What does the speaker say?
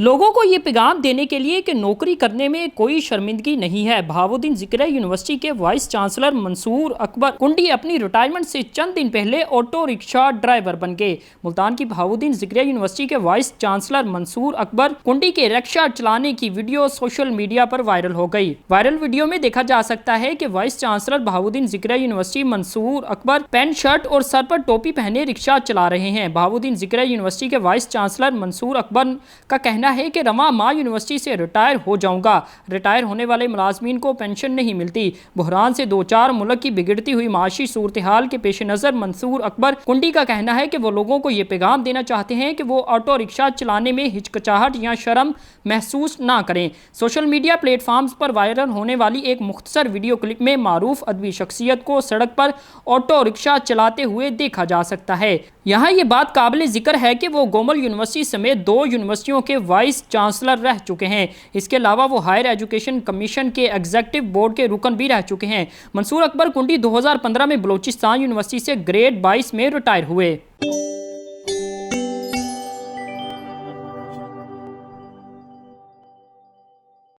लोगों को ये पैगाम देने के लिए कि नौकरी करने में कोई शर्मिंदगी नहीं है। बहाउद्दीन ज़िक्रिया यूनिवर्सिटी के वाइस चांसलर मंसूर अकबर कुंडी अपनी रिटायरमेंट से चंद दिन पहले ऑटो रिक्शा ड्राइवर बन गए। मुल्तान की बहाउद्दीन ज़िक्रिया यूनिवर्सिटी के वाइस चांसलर मंसूर अकबर कुंडी के रिक्शा चलाने की वीडियो सोशल मीडिया पर वायरल हो गई। वायरल वीडियो में देखा जा सकता है कि vice chancellor Bahauddin Zakariya university Mansoor Akbar pant shirt और सर पर टोपी पहने रिक्शा चला रहे हैं। बहाउद्दीन ज़िक्रिया यूनिवर्सिटी के वाइस चांसलर मंसूर अकबर का कहना है कि रवा माह यूनिवर्सिटी से रिटायर हो जाऊंगा। रिटायर होने वाले मुलाजमीन को पेंशन नहीं मिलती। बहरान से दो चार मुल्क की बिगड़ती हुई माशी सूरत हाल के पेश नज़र मंसूर अकबर कुंडी का कहना है कि वो लोगों को ये पैगाम देना चाहते हैं कि वो ऑटो रिक्शा चलाने में हिचकिचाहट या शर्म महसूस ना करें। सोशल मीडिया प्लेटफॉर्म्स पर वायरल होने वाली एक मुख्तसर वीडियो क्लिप में मारूफ अदबी शख्सियत को सड़क पर ऑटो रिक्शा चलाते हुए देखा जा सकता है। यहाँ ये बात काबिल जिक्र है कि वो गोमल यूनिवर्सिटी समेत 2 यूनिवर्सिटियों के वाइस चांसलर रह चुके हैं। इसके अलावा वो हायर एजुकेशन कमीशन के एग्जीक्यूटिव बोर्ड के रुकन भी रह चुके हैं। मंसूर अकबर कुंडी 2015 में बलूचिस्तान यूनिवर्सिटी से ग्रेड 22 में रिटायर हुए।